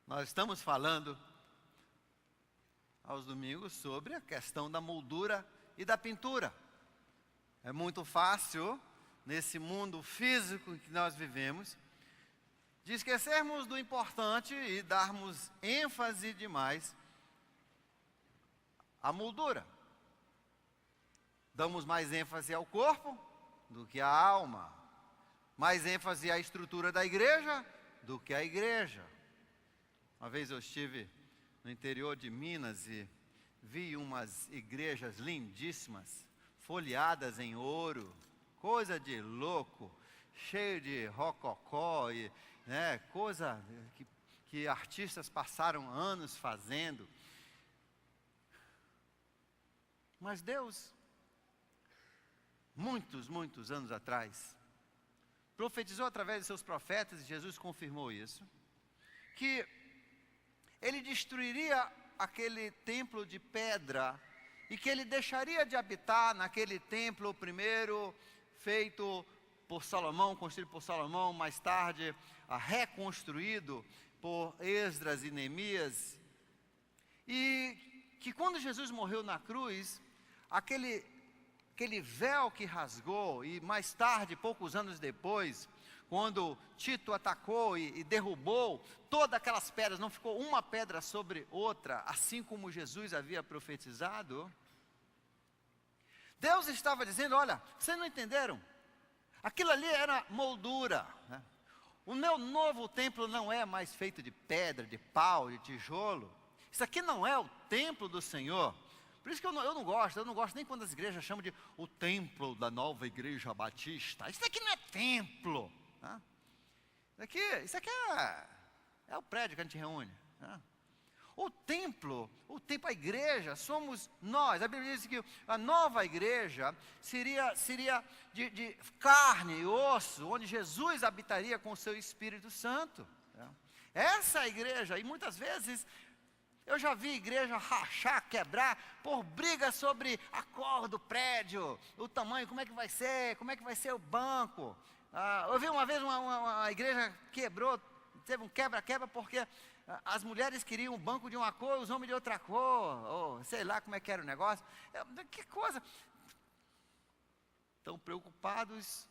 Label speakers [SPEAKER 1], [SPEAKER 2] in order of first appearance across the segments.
[SPEAKER 1] Nós estamos falando aos domingos sobre a questão da moldura e da pintura. É muito fácil, nesse mundo físico em que nós vivemos, de esquecermos do importante e darmos ênfase demais à moldura. Damos mais ênfase ao corpo do que à alma. Mais ênfase à estrutura da igreja do que à igreja. Uma vez eu estive no interior de Minas e vi umas igrejas lindíssimas, folheadas em ouro, coisa de louco, cheio de rococó, e, coisa que artistas passaram anos fazendo. Mas Deus, muitos anos atrás, profetizou através de seus profetas, e Jesus confirmou isso, que Ele destruiria aquele templo de pedra, e que Ele deixaria de habitar naquele templo primeiro feito por Salomão, construído por Salomão, mais tarde reconstruído por Esdras e Neemias, e que quando Jesus morreu na cruz, aquele véu que rasgou, e mais tarde, poucos anos depois, quando Tito atacou e derrubou todas aquelas pedras, não ficou uma pedra sobre outra, assim como Jesus havia profetizado, Deus estava dizendo: olha, vocês não entenderam? Aquilo ali era moldura, né? O meu novo templo não é mais feito de pedra, de pau, de tijolo. Isso aqui não é o templo do Senhor. Por isso que eu não gosto nem quando as igrejas chamam de o templo da nova igreja batista. Isso aqui não é templo. Né? Isso aqui é o prédio que a gente reúne. Né? O templo, a igreja, somos nós. A Bíblia diz que a nova igreja seria de carne e osso, onde Jesus habitaria com o seu Espírito Santo. Né? Essa é a igreja, e muitas vezes eu já vi igreja rachar, quebrar, por briga sobre a cor do prédio, o tamanho, como é que vai ser o banco. Eu vi uma vez uma igreja quebrou, teve um quebra-quebra porque as mulheres queriam um banco de uma cor, os homens de outra cor, ou sei lá como é que era o negócio. Que coisa! Estão preocupados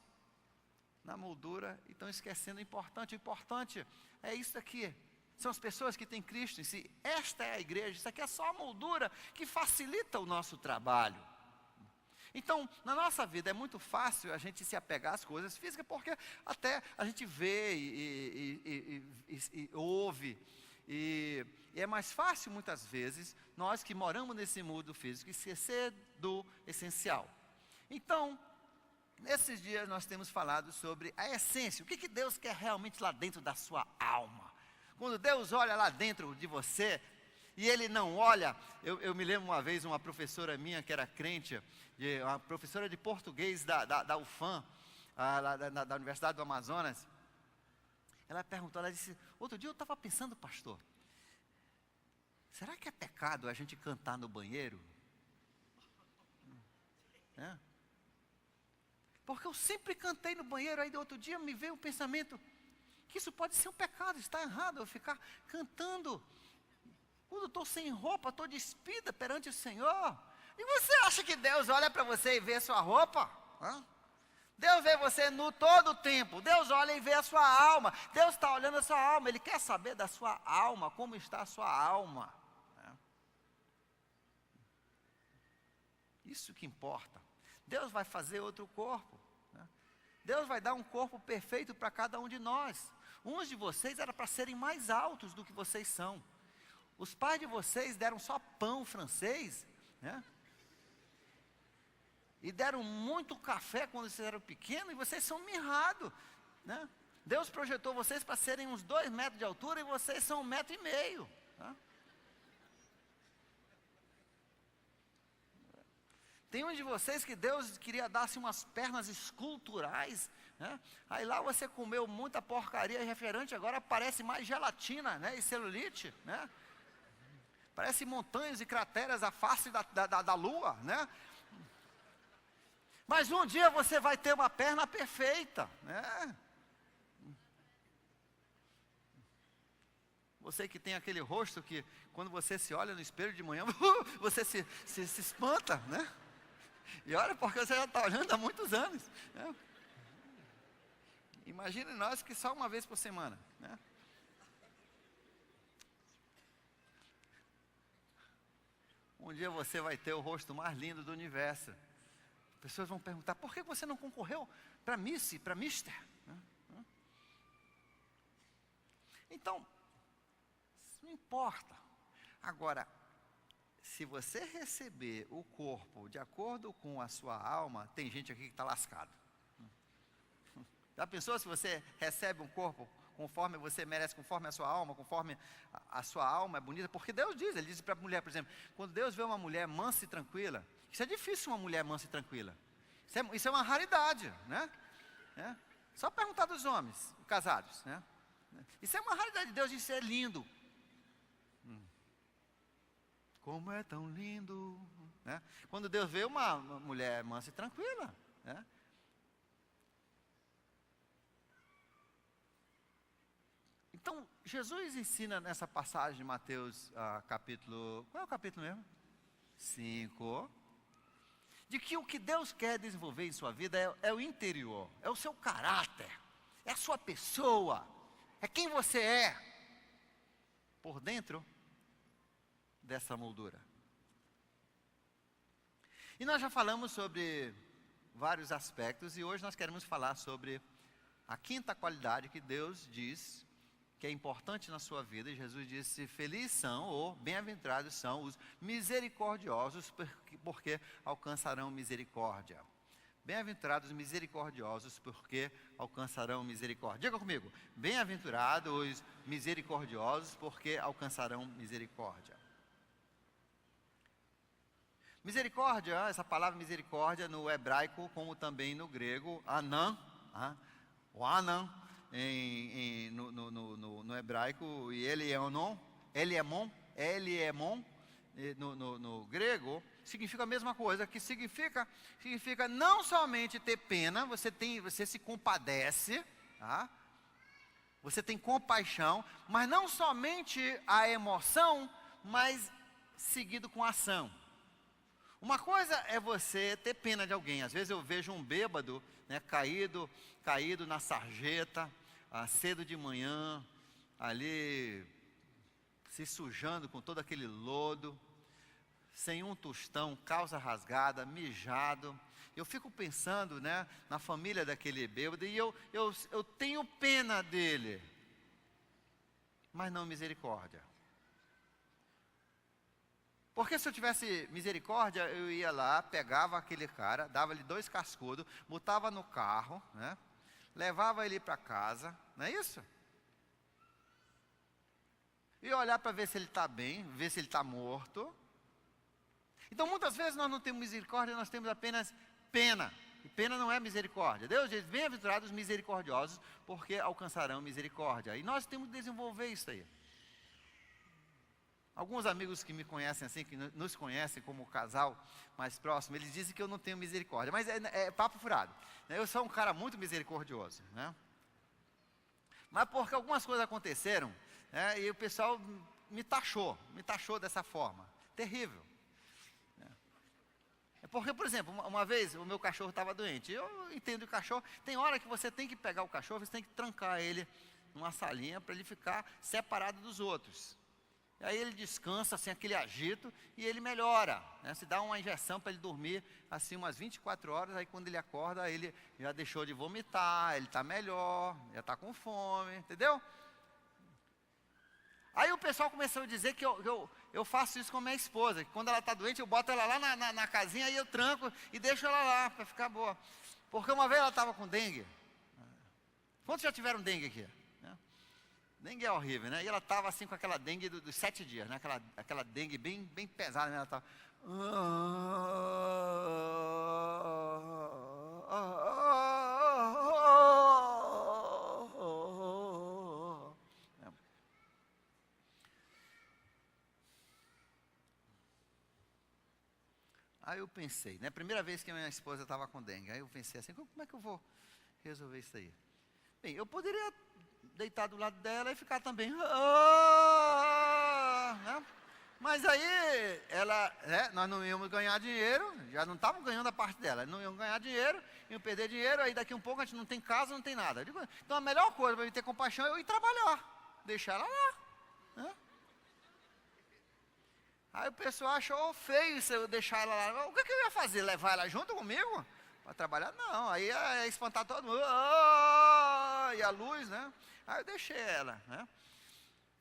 [SPEAKER 1] na moldura e estão esquecendo o importante. O importante é isso aqui. São as pessoas que têm Cristo em si. Esta é a igreja. Isso aqui é só a moldura que facilita o nosso trabalho. Então, na nossa vida é muito fácil a gente se apegar às coisas físicas, porque até a gente vê e ouve. E é mais fácil muitas vezes, nós que moramos nesse mundo físico, esquecer do essencial. Então, nesses dias nós temos falado sobre a essência. O que Deus quer realmente lá dentro da sua alma? Quando Deus olha lá dentro de você, e Ele não olha, eu me lembro uma vez, uma professora minha que era crente, uma professora de português da UFAM, da Universidade do Amazonas, ela perguntou, ela disse: outro dia eu estava pensando, pastor, será que é pecado a gente cantar no banheiro? Porque eu sempre cantei no banheiro, aí do outro dia me veio um pensamento, que isso pode ser um pecado, está errado eu ficar cantando. Quando eu estou sem roupa, estou despida perante o Senhor. E você acha que Deus olha para você e vê a sua roupa? Deus vê você nu todo o tempo. Deus olha e vê a sua alma. Deus está olhando a sua alma. Ele quer saber da sua alma, como está a sua alma. Isso que importa. Deus vai fazer outro corpo. Deus vai dar um corpo perfeito para cada um de nós. Uns de vocês era para serem mais altos do que vocês são. Os pais de vocês deram só pão francês, né? E deram muito café quando vocês eram pequenos, e vocês são mirrados, né? Deus projetou vocês para serem uns 2 metros de altura, e vocês são 1,5 metro. Né? Tem um de vocês que Deus queria dar assim, umas pernas esculturais, né? Aí lá você comeu muita porcaria e refrigerante, agora parece mais gelatina, né? E celulite, né? Parece montanhas e crateras a face da lua, né? Mas um dia você vai ter uma perna perfeita, né? Você que tem aquele rosto que, quando você se olha no espelho de manhã, você se espanta, né? E olha, porque você já está olhando há muitos anos, né? Imagine nós que só uma vez por semana, né? Um dia você vai ter o rosto mais lindo do universo. Pessoas vão perguntar, por que você não concorreu para Miss, para Mister? Então, isso não importa. Agora, se você receber o corpo de acordo com a sua alma, tem gente aqui que está lascado. Já pensou se você recebe um corpo conforme você merece, conforme a sua alma, conforme a sua alma é bonita? Porque Deus diz, Ele diz para a mulher, por exemplo, quando Deus vê uma mulher mansa e tranquila, isso é difícil, uma mulher mansa e tranquila. Isso é uma raridade, né? Só perguntar dos homens casados, né? Isso é uma raridade. Deus diz, isso é lindo. Como é tão lindo, né? Quando Deus vê uma mulher mansa e tranquila, né? Então, Jesus ensina nessa passagem de Mateus, capítulo... Qual é o capítulo mesmo? 5. De que o que Deus quer desenvolver em sua vida é o interior, é o seu caráter, é a sua pessoa, é quem você é, por dentro dessa moldura. E nós já falamos sobre vários aspectos, e hoje nós queremos falar sobre a quinta qualidade que Deus diz que é importante na sua vida. E Jesus disse, felizes são, ou bem-aventurados são os misericordiosos, porque alcançarão misericórdia. Bem-aventurados os misericordiosos, porque alcançarão misericórdia. Diga comigo, bem-aventurados os misericordiosos, porque alcançarão misericórdia. Misericórdia, essa palavra misericórdia no hebraico, como também no grego, anan, o anan, no hebraico, e eliemon, no grego, significa a mesma coisa, que significa não somente ter pena, você se compadece, tá? Você tem compaixão, mas não somente a emoção, mas seguido com ação. Uma coisa é você ter pena de alguém. Às vezes eu vejo um bêbado, né, caído na sarjeta, cedo de manhã, ali se sujando com todo aquele lodo, sem um tostão, calça rasgada, mijado. Eu fico pensando, né, na família daquele bêbado, e eu tenho pena dele, mas não misericórdia. Porque se eu tivesse misericórdia, eu ia lá, pegava aquele cara, dava-lhe 2 cascudos, botava no carro, né, levava ele para casa, não é isso? E olhar para ver se ele está bem, ver se ele está morto. Então muitas vezes nós não temos misericórdia, nós temos apenas pena. E pena não é misericórdia. Deus diz, bem-aventurados os misericordiosos, porque alcançarão misericórdia. E nós temos que desenvolver isso aí. Alguns amigos que me conhecem assim, que nos conhecem como casal mais próximo, eles dizem que eu não tenho misericórdia, mas é papo furado. Eu sou um cara muito misericordioso, né? Mas porque algumas coisas aconteceram, né, e o pessoal me taxou dessa forma. Terrível. É porque, por exemplo, uma vez o meu cachorro estava doente. Eu entendo o cachorro, tem hora que você tem que pegar o cachorro, você tem que trancar ele numa salinha para ele ficar separado dos outros. Aí ele descansa, sem aquele agito, e ele melhora, né? Se dá uma injeção para ele dormir, assim, umas 24 horas, aí quando ele acorda, ele já deixou de vomitar, ele está melhor, já está com fome, entendeu? Aí o pessoal começou a dizer que eu faço isso com a minha esposa, que quando ela está doente, eu boto ela lá na casinha, aí eu tranco e deixo ela lá, para ficar boa. Porque uma vez ela estava com dengue. Quantos já tiveram dengue aqui? Dengue é horrível, né? E ela estava assim com aquela dengue dos 7 dias, né? Aquela dengue bem pesada, né? Ela estava... Aí eu pensei, né? Primeira vez que a minha esposa estava com dengue, aí eu pensei assim, como é que eu vou resolver isso aí? Bem, eu poderia deitar do lado dela e ficar também. Né? Mas aí, nós não íamos ganhar dinheiro, já não estávamos ganhando a parte dela, não íamos ganhar dinheiro, iam perder dinheiro, aí daqui um pouco a gente não tem casa, não tem nada. Eu digo, então a melhor coisa para eu ter compaixão é eu ir trabalhar, deixar ela lá. Né? Aí o pessoal achou feio se eu deixar ela lá. O que eu ia fazer? Levar ela junto comigo? Para trabalhar? Não, aí ia espantar todo mundo. E a luz, né? Aí eu deixei ela, né?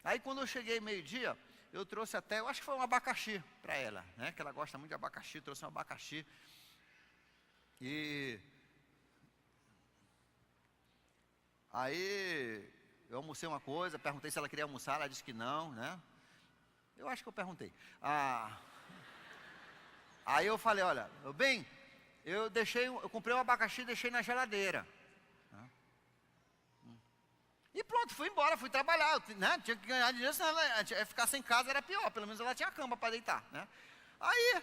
[SPEAKER 1] Aí quando eu cheguei meio-dia, eu trouxe até, eu acho que foi um abacaxi para ela, né? Que ela gosta muito de abacaxi, trouxe um abacaxi. E aí eu almocei uma coisa, perguntei se ela queria almoçar, ela disse que não, né? Eu acho que eu perguntei. Aí eu falei, olha, bem, eu comprei um abacaxi e deixei na geladeira. E pronto, fui embora, fui trabalhar, né? Tinha que ganhar dinheiro, senão ela ia ficar sem casa, era pior, pelo menos ela tinha cama para deitar, né? Aí,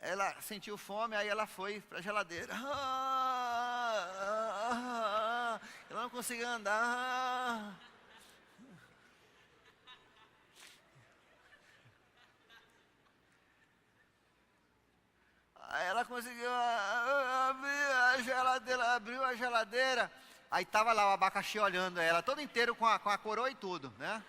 [SPEAKER 1] ela sentiu fome, aí ela foi para a geladeira. Ela não conseguia andar. Aí ela conseguiu abrir a geladeira, abriu a geladeira. Aí estava lá o abacaxi olhando ela, todo inteiro com a coroa e tudo, né?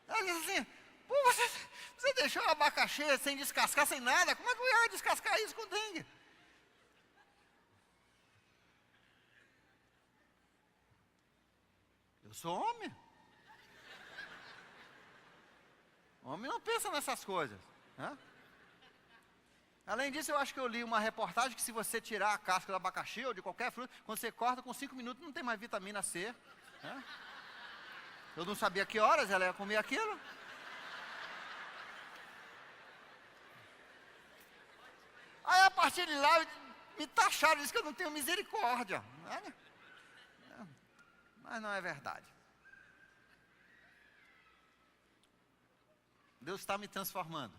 [SPEAKER 1] Ela disse assim, pô, você deixou o abacaxi sem descascar, sem nada, como é que eu ia descascar isso com dengue? Eu sou homem. Homem não pensa nessas coisas, né? Além disso, eu acho que eu li uma reportagem que se você tirar a casca do abacaxi ou de qualquer fruta, quando você corta com 5 minutos não tem mais vitamina C, né? Eu não sabia que horas ela ia comer aquilo. Aí a partir de lá me taxaram, disse que eu não tenho misericórdia, né? Mas não é verdade. Deus está me transformando,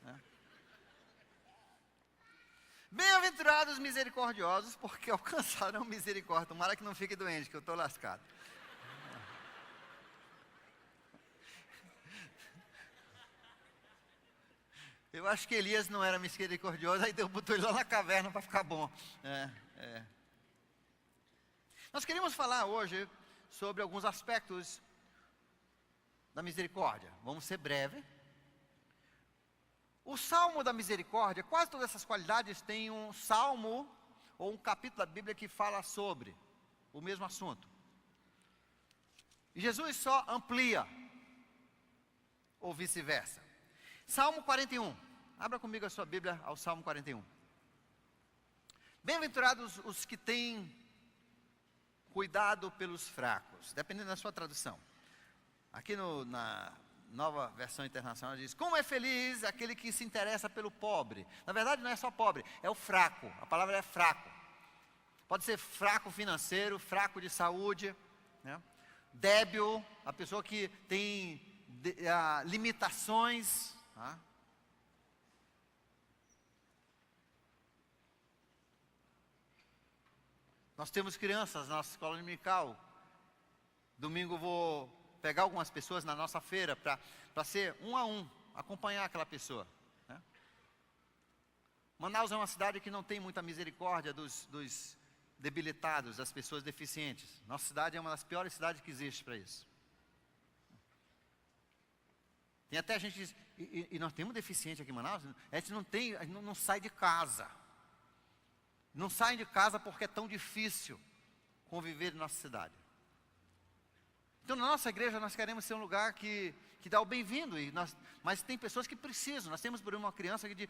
[SPEAKER 1] né? Bem-aventurados os misericordiosos, porque alcançarão misericórdia. Tomara que não fique doente, que eu estou lascado. Eu acho que Elias não era misericordioso, aí Deus botou ele lá na caverna para ficar bom. Nós queríamos falar hoje sobre alguns aspectos da misericórdia. Vamos ser breve. O Salmo da Misericórdia, quase todas essas qualidades têm um salmo ou um capítulo da Bíblia que fala sobre o mesmo assunto. E Jesus só amplia, ou vice-versa. Salmo 41. Abra comigo a sua Bíblia ao Salmo 41. Bem-aventurados os que têm cuidado pelos fracos, dependendo da sua tradução. Aqui na Nova Versão Internacional diz, como é feliz aquele que se interessa pelo pobre. Na verdade não é só pobre, é o fraco, a palavra é fraco. Pode ser fraco financeiro, fraco de saúde, né? Débil, a pessoa que tem limitações. Tá? Nós temos crianças na nossa escola dominical. Domingo vou pegar algumas pessoas na nossa feira para ser um a um, acompanhar aquela pessoa, né? Manaus é uma cidade que não tem muita misericórdia dos debilitados, das pessoas deficientes. Nossa cidade é uma das piores cidades que existe para isso. Tem até gente que diz, e nós temos deficiente aqui em Manaus, a gente não sai de casa. Não saem de casa porque é tão difícil conviver na nossa cidade. Então, na nossa igreja, nós queremos ser um lugar que dá o bem-vindo, mas tem pessoas que precisam. Nós temos, por exemplo, uma criança que de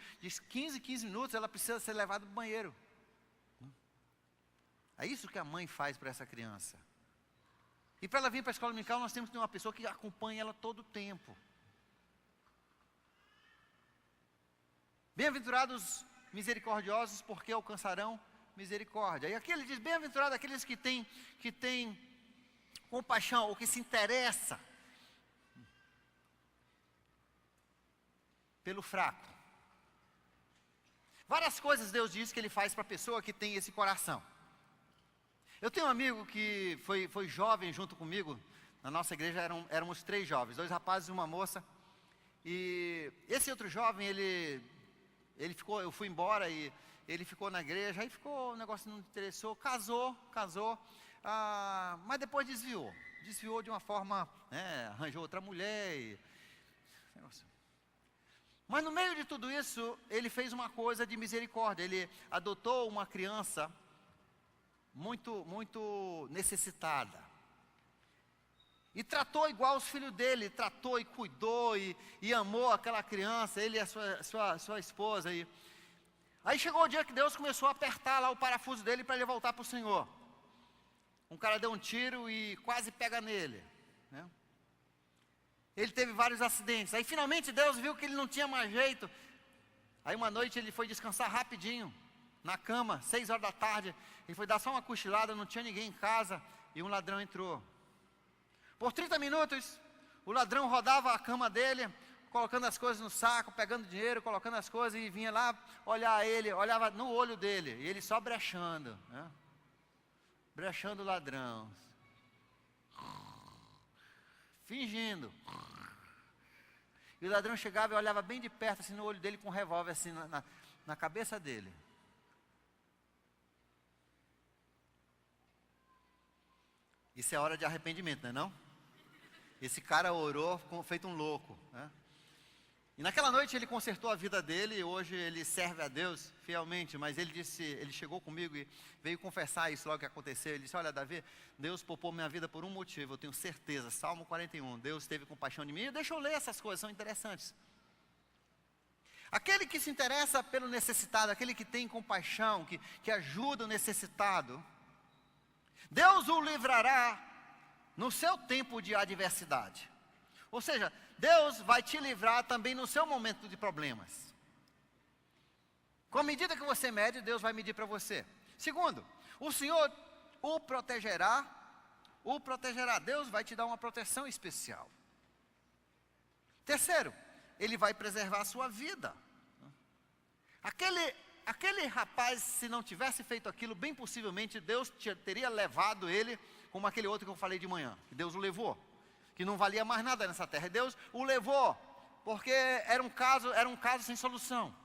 [SPEAKER 1] 15 minutos, ela precisa ser levada para o banheiro. É isso que a mãe faz para essa criança. E para ela vir para a escola dominical, nós temos que ter uma pessoa que acompanha ela todo o tempo. Bem-aventurados misericordiosos, porque alcançarão misericórdia. E aqui ele diz, bem-aventurados aqueles que têm compaixão, ou que se interessa pelo fraco. Várias coisas Deus diz que Ele faz para a pessoa que tem esse coração. Eu tenho um amigo que foi jovem junto comigo. Na nossa igreja éramos 3 jovens, 2 rapazes e uma moça. E esse outro jovem, ele ficou, eu fui embora e ele ficou na igreja. Aí ficou, o negócio não interessou, casou. Mas depois desviou de uma forma, arranjou outra mulher. Mas no meio de tudo isso, ele fez uma coisa de misericórdia. Ele adotou uma criança muito necessitada. E tratou igual os filhos dele, tratou e cuidou e amou aquela criança, ele e a sua esposa. Aí chegou o dia que Deus começou a apertar lá o parafuso dele para ele voltar para o Senhor. Um cara deu um tiro e quase pega nele, né? Ele teve vários acidentes. Aí finalmente Deus viu que ele não tinha mais jeito. Aí uma noite ele foi descansar rapidinho, na cama, 6 horas da tarde. Ele foi dar só uma cochilada, não tinha ninguém em casa. E um ladrão entrou. Por 30 minutos, o ladrão rodava a cama dele, colocando as coisas no saco, pegando dinheiro, colocando as coisas. E vinha lá olhar ele, olhava no olho dele. E ele só brechando, né? Brechando o ladrão. Fingindo. E o ladrão chegava e olhava bem de perto, assim, no olho dele, com um revólver, assim, na cabeça dele. Isso é hora de arrependimento, não é não? Esse cara orou feito um louco, né? E naquela noite ele consertou a vida dele, e hoje ele serve a Deus fielmente. Mas ele chegou comigo e veio confessar isso logo que aconteceu. Ele disse: olha, Davi, Deus poupou minha vida por um motivo, eu tenho certeza. Salmo 41, Deus teve compaixão de mim. E deixa eu ler essas coisas, são interessantes. Aquele que se interessa pelo necessitado, aquele que tem compaixão, que ajuda o necessitado, Deus o livrará no seu tempo de adversidade. Ou seja, Deus vai te livrar também no seu momento de problemas. Com a medida que você mede, Deus vai medir para você. Segundo, o Senhor o protegerá. Deus vai te dar uma proteção especial. Terceiro, Ele vai preservar a sua vida. Aquele rapaz, se não tivesse feito aquilo, bem possivelmente Deus teria levado ele, como aquele outro que eu falei de manhã, que Deus o levou, que não valia mais nada nessa terra. E Deus o levou, porque era um caso sem solução.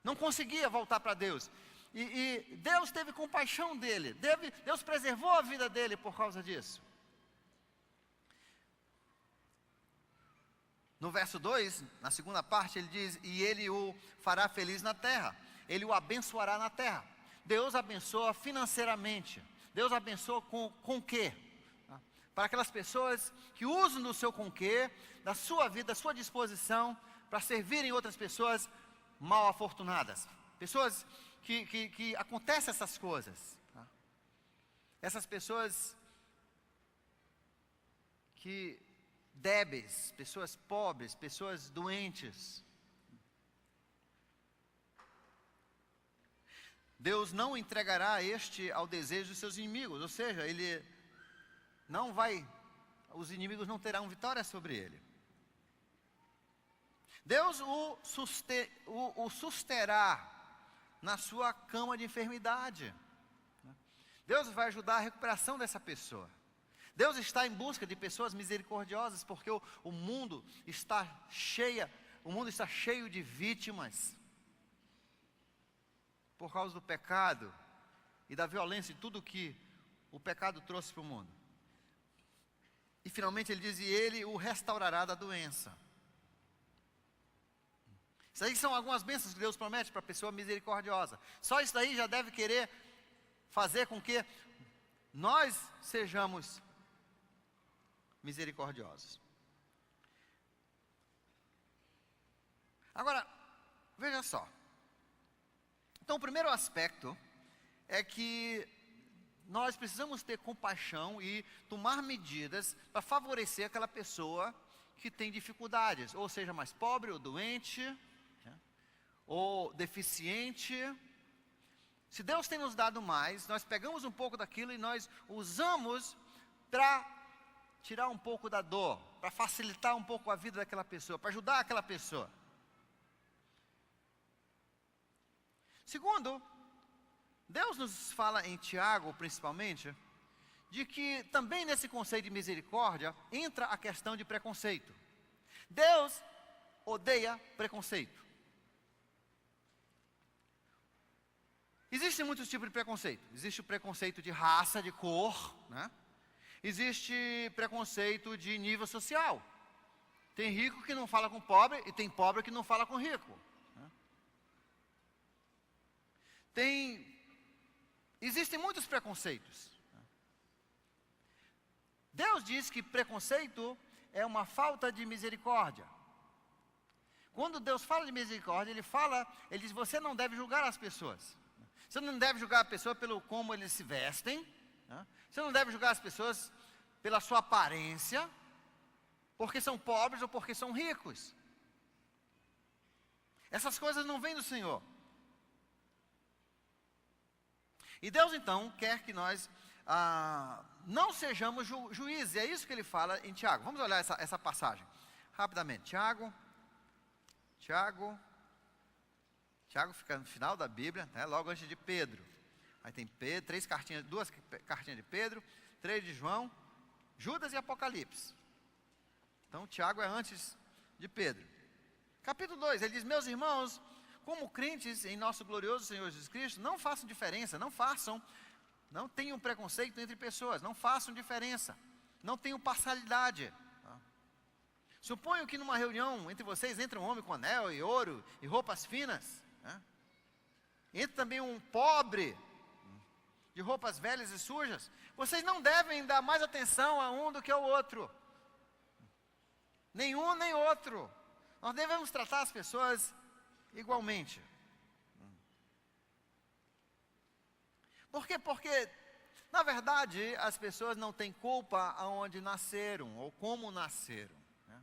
[SPEAKER 1] Não conseguia voltar para Deus. E Deus teve compaixão dele. Deus preservou a vida dele por causa disso. No verso 2, na segunda parte, ele diz: e ele o fará feliz na terra. Ele o abençoará na terra. Deus abençoa financeiramente. Deus abençoa com o quê? Para aquelas pessoas que usam do seu com quê, da sua vida, da sua disposição, para servirem outras pessoas mal afortunadas. Pessoas que acontecem essas coisas. Essas pessoas que débeis, pessoas pobres, pessoas doentes. Deus não entregará este ao desejo dos seus inimigos, ou seja, os inimigos não terão vitória sobre ele. Deus o susterá na sua cama de enfermidade. Deus vai ajudar a recuperação dessa pessoa. Deus está em busca de pessoas misericordiosas, porque o mundo está cheio de vítimas por causa do pecado e da violência e tudo que o pecado trouxe para o mundo. E finalmente ele diz: e ele o restaurará da doença. Isso aí são algumas bênçãos que Deus promete para a pessoa misericordiosa. Só isso daí já deve querer fazer com que nós sejamos misericordiosos. Agora, veja só. Então, o primeiro aspecto é que nós precisamos ter compaixão e tomar medidas para favorecer aquela pessoa que tem dificuldades, ou seja, mais pobre ou doente, ou deficiente. Se Deus tem nos dado mais, nós pegamos um pouco daquilo e nós usamos para tirar um pouco da dor, para facilitar um pouco a vida daquela pessoa, para ajudar aquela pessoa. Segundo, Deus nos fala em Tiago, principalmente, de que também nesse conceito de misericórdia entra a questão de preconceito. Deus odeia preconceito. Existem muitos tipos de preconceito. Existe o preconceito de raça, de cor, né? Existe preconceito de nível social. Tem rico que não fala com pobre e tem pobre que não fala com rico, né? Existem muitos preconceitos. Deus diz que preconceito é uma falta de misericórdia. Quando Deus fala de misericórdia, Ele diz, você não deve julgar as pessoas. Você não deve julgar a pessoa pelo como eles se vestem, né? Você não deve julgar as pessoas pela sua aparência, porque são pobres ou porque são ricos. Essas coisas não vêm do Senhor. E Deus então quer que nós não sejamos juízes. É isso que ele fala em Tiago. Vamos olhar essa passagem rapidamente. Tiago fica no final da Bíblia, né, logo antes de Pedro. Aí tem Pedro, duas cartinhas de Pedro, 3 de João, Judas e Apocalipse. Então Tiago é antes de Pedro. Capítulo 2, ele diz, meus irmãos, como crentes em nosso glorioso Senhor Jesus Cristo, não façam diferença, não tenham preconceito entre pessoas, não façam diferença, não tenham parcialidade. Suponho que numa reunião entre vocês entra um homem com anel e ouro e roupas finas, né? Entra também um pobre de roupas velhas e sujas. Vocês não devem dar mais atenção a um do que ao outro, nenhum nem outro. Nós devemos tratar as pessoas igualmente. Por quê? Porque, na verdade, as pessoas não têm culpa aonde nasceram ou como nasceram, né?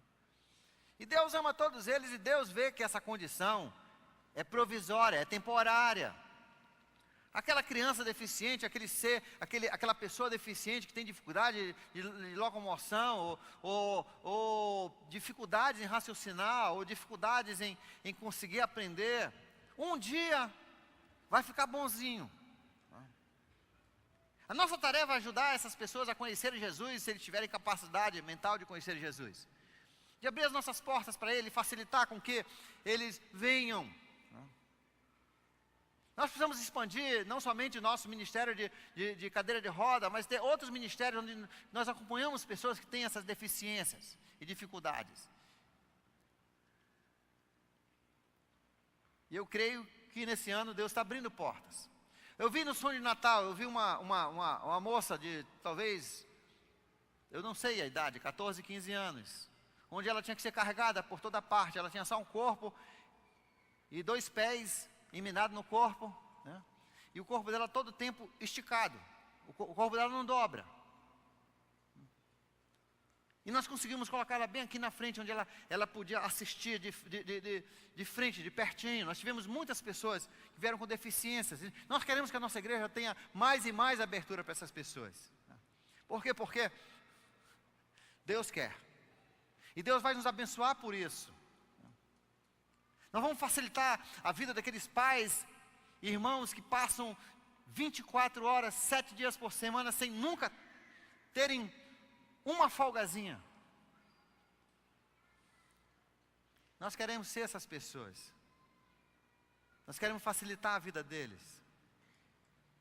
[SPEAKER 1] E Deus ama todos eles e Deus vê que essa condição é provisória, é temporária. Aquela criança deficiente, aquela pessoa deficiente que tem dificuldade de locomoção, ou dificuldades em raciocinar, ou dificuldades em conseguir aprender, um dia vai ficar bonzinho. A nossa tarefa é ajudar essas pessoas a conhecerem Jesus, se eles tiverem capacidade mental de conhecer Jesus. De abrir as nossas portas para Ele, facilitar com que eles venham. Nós precisamos expandir não somente o nosso ministério de cadeira de roda, mas ter outros ministérios onde nós acompanhamos pessoas que têm essas deficiências e dificuldades. E eu creio que nesse ano Deus está abrindo portas. Eu vi no sonho de Natal, eu vi uma moça de talvez, eu não sei a idade, 14, 15 anos, onde ela tinha que ser carregada por toda parte. Ela tinha só um corpo e 2 pés eminado no corpo, né? E o corpo dela todo o tempo esticado, o corpo dela não dobra. E nós conseguimos colocar ela bem aqui na frente, onde ela podia assistir de frente, de pertinho. Nós tivemos muitas pessoas que vieram com deficiências. E nós queremos que a nossa igreja tenha mais e mais abertura para essas pessoas. Por quê? Porque Deus quer. E Deus vai nos abençoar por isso. Nós vamos facilitar a vida daqueles pais, irmãos que passam 24 horas, 7 dias por semana, sem nunca terem uma folgazinha. Nós queremos ser essas pessoas. Nós queremos facilitar a vida deles.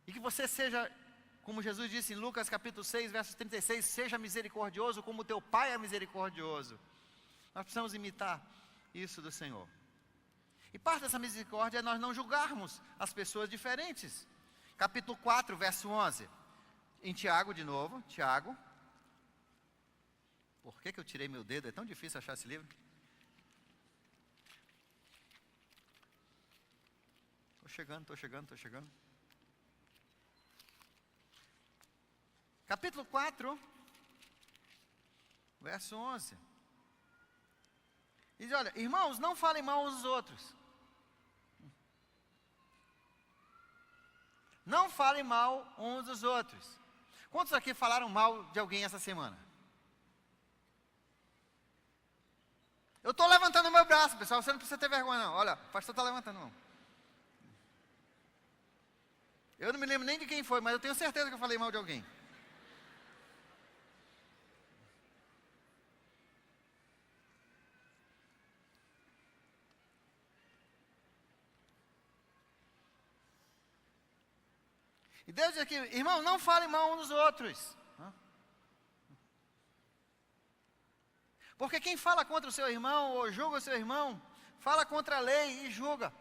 [SPEAKER 1] E que você seja, como Jesus disse em Lucas capítulo 6, verso 36, seja misericordioso como teu Pai é misericordioso. Nós precisamos imitar isso do Senhor. E parte dessa misericórdia é nós não julgarmos as pessoas diferentes. Capítulo 4, verso 11. Em Tiago, de novo, Tiago. Por que eu tirei meu dedo? É tão difícil achar esse livro. Estou chegando. Capítulo 4, verso 11. Diz, olha, irmãos, não falem mal uns dos outros. Não falem mal uns dos outros. Quantos aqui falaram mal de alguém essa semana? Eu estou levantando meu braço, pessoal, você não precisa ter vergonha não. Olha, o pastor está levantando a mão. Eu não me lembro nem de quem foi, mas eu tenho certeza que eu falei mal de alguém. E Deus diz aqui, irmão, não fale mal uns dos outros. Porque quem fala contra o seu irmão, ou julga o seu irmão, fala contra a lei e julga.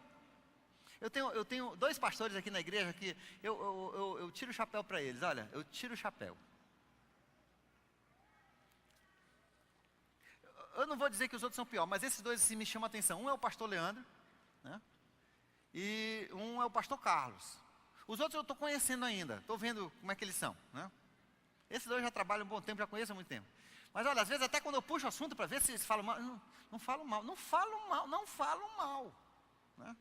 [SPEAKER 1] Eu tenho 2 pastores aqui na igreja que eu tiro o chapéu para eles. Olha, eu tiro o chapéu. Eu não vou dizer que os outros são pior, mas esses 2 assim, me chamam a atenção. Um é o pastor Leandro, né? E um é o pastor Carlos. Os outros eu estou conhecendo ainda, estou vendo como é que eles são, né? Esses 2 já trabalham um bom tempo, já conheço há muito tempo. Mas olha, às vezes até quando eu puxo o assunto para ver se eles falam mal, não falo mal, não falo mal, né?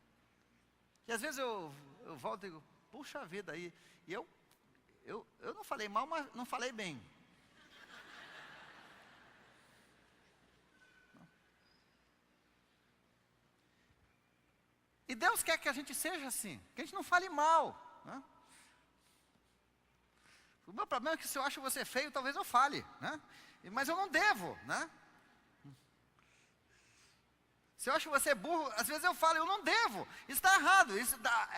[SPEAKER 1] E às vezes eu volto e digo, puxa vida aí, e eu não falei mal, mas não falei bem. E Deus quer que a gente seja assim, que a gente não fale mal, né? O meu problema é que se eu acho você feio, talvez eu fale, né? Mas eu não devo, né? Se eu acho você burro, às vezes eu falo, eu não devo. Isso está errado,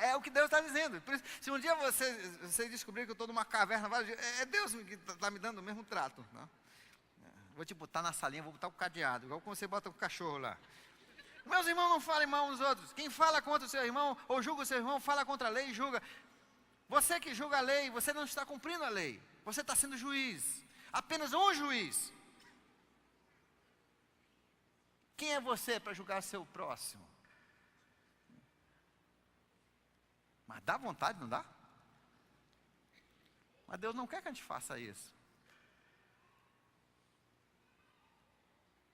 [SPEAKER 1] é o que Deus está dizendo. Por isso, se um dia você descobrir que eu estou numa caverna, é Deus que está me dando o mesmo trato, né? Vou te botar na salinha, vou botar o cadeado, igual como você bota o cachorro lá. Meus irmãos, não falem mal uns dos outros. Quem fala contra o seu irmão, ou julga o seu irmão, fala contra a lei e julga. Você que julga a lei, você não está cumprindo a lei. Você está sendo juiz. Apenas um juiz. Quem é você para julgar seu próximo? Mas dá vontade, não dá? Mas Deus não quer que a gente faça isso.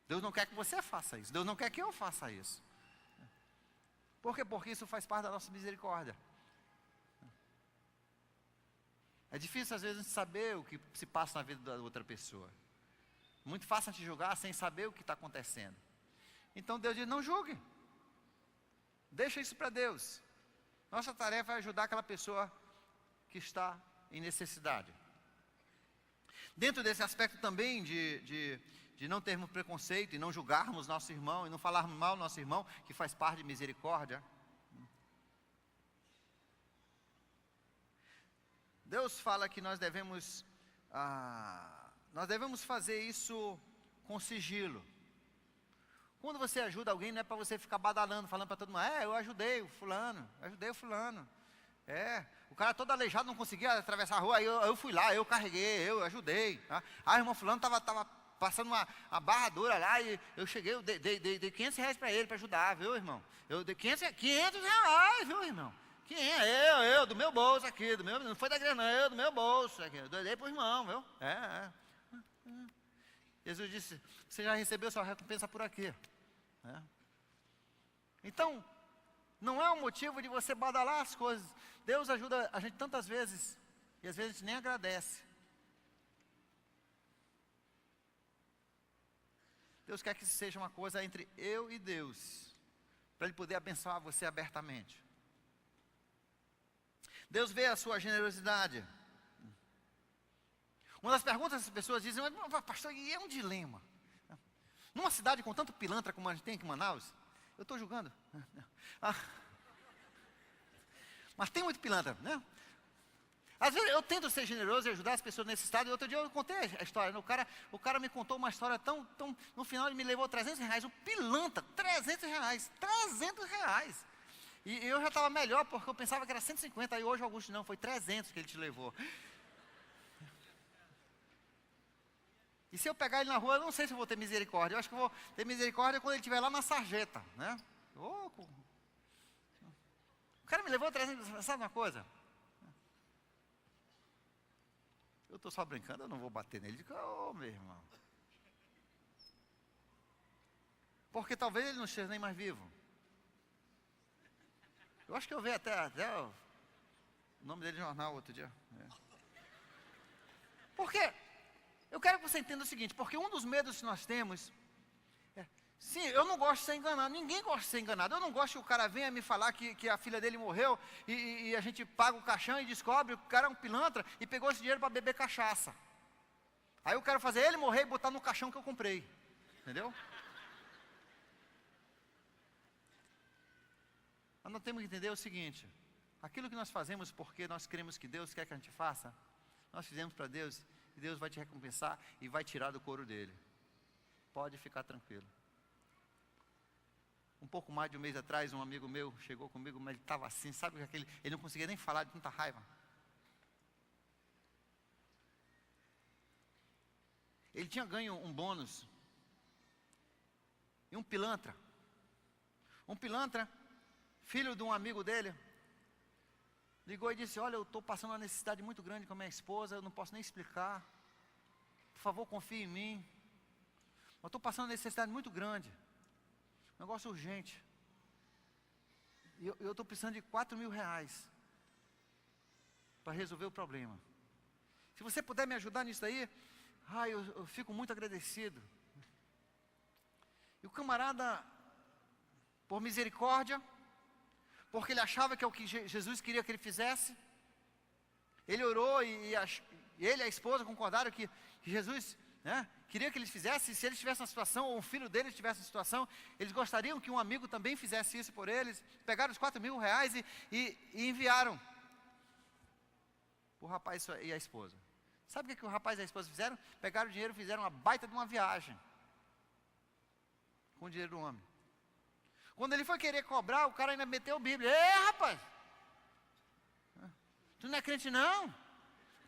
[SPEAKER 1] Deus não quer que você faça isso. Deus não quer que eu faça isso. Por quê? Porque isso faz parte da nossa misericórdia. É difícil às vezes saber o que se passa na vida da outra pessoa. Muito fácil a gente julgar sem saber o que está acontecendo. Então Deus diz, não julgue. Deixa isso para Deus. Nossa tarefa é ajudar aquela pessoa que está em necessidade. Dentro desse aspecto também de não termos preconceito e não julgarmos nosso irmão e não falarmos mal do nosso irmão, que faz parte de misericórdia. Deus fala que nós devemos fazer isso com sigilo. Quando você ajuda alguém, não é para você ficar badalando, falando para todo mundo, eu ajudei o fulano. O cara todo aleijado, não conseguia atravessar a rua, aí eu fui lá, eu carreguei, eu ajudei. Tá? O irmão fulano estava passando uma barra dura lá, e eu cheguei, eu dei 500 reais para ele, para ajudar, viu, irmão? Eu dei 500 reais, viu, irmão? Eu, do meu bolso aqui, não foi da igreja não, eu do meu bolso aqui, eu dei para o irmão, viu? Jesus disse, você já recebeu sua recompensa por aqui. Então, não é um motivo de você badalar as coisas. Deus ajuda a gente tantas vezes, e às vezes a gente nem agradece. Deus quer que isso seja uma coisa entre eu e Deus, para Ele poder abençoar você abertamente. Deus vê a sua generosidade. Uma das perguntas que as pessoas dizem, mas pastor, e é um dilema. Numa cidade com tanto pilantra como a gente tem aqui em Manaus, eu estou julgando. Mas tem muito pilantra, né? Às vezes eu tento ser generoso e ajudar as pessoas nesse estado, e outro dia eu contei a história, né? O cara me contou uma história tão, no final ele me levou 300 reais, o pilantra, 300 reais, 300 reais. E eu já estava melhor, porque eu pensava que era 150, aí hoje o Augusto não, foi 300 que ele te levou. E se eu pegar ele na rua, eu não sei se eu vou ter misericórdia. Eu acho que eu vou ter misericórdia quando ele estiver lá na sarjeta, né? O cara me levou 300, sabe uma coisa? Eu estou só brincando, eu não vou bater nele. Digo, meu irmão. Porque talvez ele não esteja nem mais vivo. Eu acho que eu vi até o nome dele no jornal outro dia. Por quê? Eu quero que você entenda o seguinte, porque um dos medos que nós temos é, Sim, eu não gosto de ser enganado, ninguém gosta de ser enganado. Eu não gosto que o cara venha me falar que a filha dele morreu e a gente paga o caixão e descobre que o cara é um pilantra e pegou esse dinheiro para beber cachaça. Aí eu quero fazer ele morrer e botar no caixão que eu comprei, entendeu? Mas nós temos que entender o seguinte: aquilo que nós fazemos porque nós cremos que Deus quer que a gente faça, nós fizemos para Deus e Deus vai te recompensar e vai tirar do couro dele. Pode ficar tranquilo. Um pouco mais de um mês atrás, um amigo meu chegou comigo, mas ele estava assim, sabe aquele, ele não conseguia nem falar de tanta raiva. Ele tinha ganho um bônus. E um pilantra, filho de um amigo dele, ligou e disse: olha, eu estou passando uma necessidade muito grande com a minha esposa, eu não posso nem explicar. Por favor, confie em mim. Eu estou passando uma necessidade muito grande. Um negócio urgente. E eu estou precisando de R$4.000 para resolver o problema. Se você puder me ajudar nisso aí, eu fico muito agradecido. E o camarada, por misericórdia, porque ele achava que é o que Jesus queria que ele fizesse, ele orou e ele e a esposa concordaram que Jesus, né, queria que eles fizessem. Se eles estivessem na situação, ou um filho deles estivesse na situação, eles gostariam que um amigo também fizesse isso por eles. Pegaram os R$4.000 e enviaram o rapaz e a esposa. Sabe o que o rapaz e a esposa fizeram? Pegaram o dinheiro e fizeram uma baita de uma viagem com o dinheiro do homem. Quando ele foi querer cobrar, o cara ainda meteu a Bíblia. Ei, rapaz, tu não é crente não?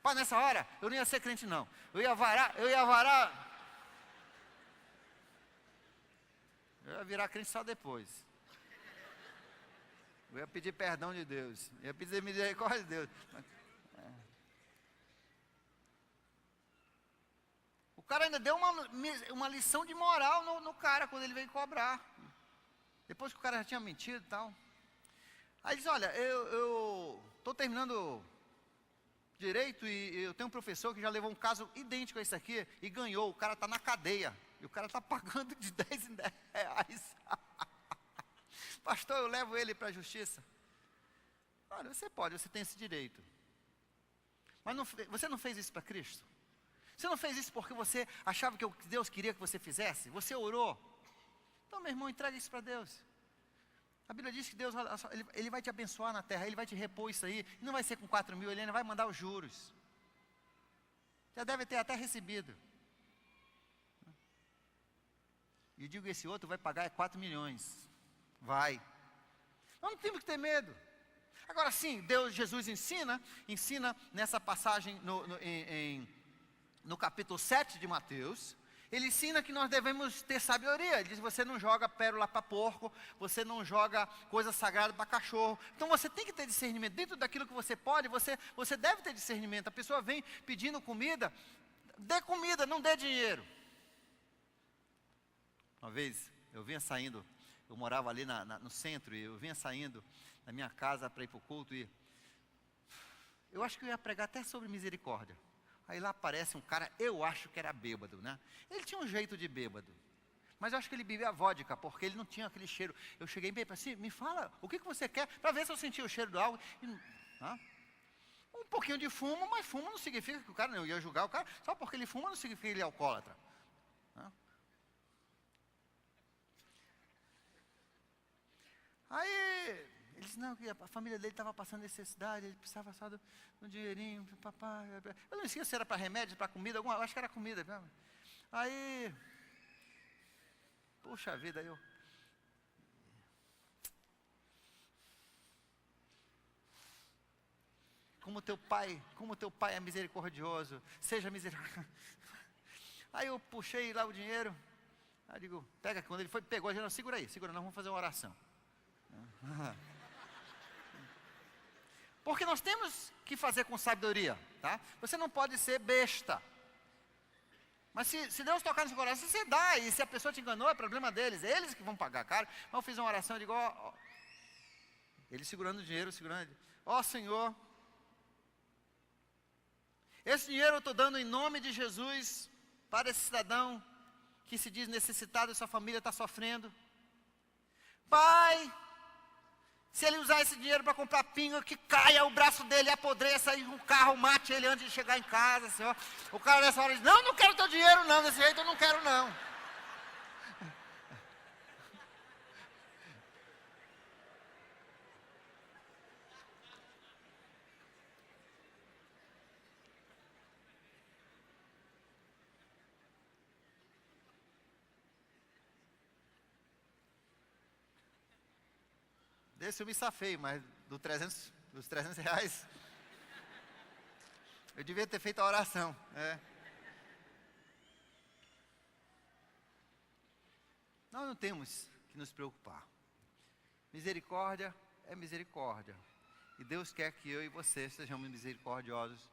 [SPEAKER 1] Pá, nessa hora, eu não ia ser crente não. Eu ia virar crente só depois. Eu ia pedir perdão de Deus. Eu ia pedir misericórdia de Deus. O cara ainda deu uma lição de moral no cara quando ele veio cobrar. Depois que o cara já tinha mentido e tal. Aí ele disse: olha, eu estou terminando direito e eu tenho um professor que já levou um caso idêntico a esse aqui e ganhou. O cara está na cadeia e o cara está pagando de 10 em 10 reais. Pastor, eu levo ele para a justiça. Olha, você pode, você tem esse direito. Mas você não fez isso para Cristo? Você não fez isso porque você achava que Deus queria que você fizesse? Você orou? Então, meu irmão, entregue isso para Deus. A Bíblia diz que Deus, Ele vai te abençoar na terra, Ele vai te repor isso aí. E não vai ser com 4.000, Ele ainda vai mandar os juros. Já deve ter até recebido. E eu digo, esse outro vai pagar 4 milhões. Vai. Nós não temos que ter medo. Agora sim, Jesus ensina nessa passagem no capítulo 7 de Mateus. Ele ensina que nós devemos ter sabedoria. Ele diz: você não joga pérola para porco, você não joga coisa sagrada para cachorro. Então você tem que ter discernimento. Dentro daquilo que você pode, você deve ter discernimento. A pessoa vem pedindo comida, dê comida, não dê dinheiro. Uma vez, eu vinha saindo, eu morava ali no centro, e eu vinha saindo da minha casa para ir para o culto, e eu acho que eu ia pregar até sobre misericórdia. Aí lá aparece um cara, eu acho que era bêbado, né? Ele tinha um jeito de bêbado, mas eu acho que ele bebia vodka, porque ele não tinha aquele cheiro. Eu cheguei bem para assim: me fala, o que você quer? Para ver se eu sentia o cheiro do álcool. Um pouquinho de fumo, mas fumo não significa que o cara, não ia julgar o cara, só porque ele fuma não significa que ele é alcoólatra. Aí ele disse: não, que a família dele estava passando necessidade, ele precisava só do dinheirinho, papai. Eu não sei se era para remédio, para comida, eu acho que era comida. Aí, puxa vida, como teu pai é misericordioso, seja misericordioso. Aí eu puxei lá o dinheiro, aí digo: pega. Quando ele foi, pegou, a gente: segura aí, nós vamos fazer uma oração. Porque nós temos que fazer com sabedoria, tá? Você não pode ser besta. Mas se Deus tocar no seu coração, você dá. E se a pessoa te enganou, é problema deles. É eles que vão pagar, cara. Mas eu fiz uma oração, eu digo: ele segurando o dinheiro, ó Senhor, esse dinheiro eu estou dando em nome de Jesus para esse cidadão que se diz necessitado e sua família está sofrendo. Pai, se ele usar esse dinheiro para comprar pinga, que caia o braço dele, apodreça e um carro mate ele antes de chegar em casa, Senhor. O cara nessa hora diz, não, não quero teu dinheiro não, desse jeito eu não quero não. Desse eu me safei, mas dos 300 reais, eu devia ter feito a oração. Nós não temos que nos preocupar. Misericórdia é misericórdia. E Deus quer que eu e você sejamos misericordiosos,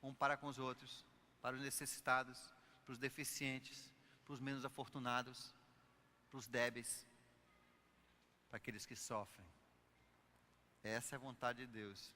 [SPEAKER 1] um para com os outros, para os necessitados, para os deficientes, para os menos afortunados, para os débeis, para aqueles que sofrem. Essa é a vontade de Deus.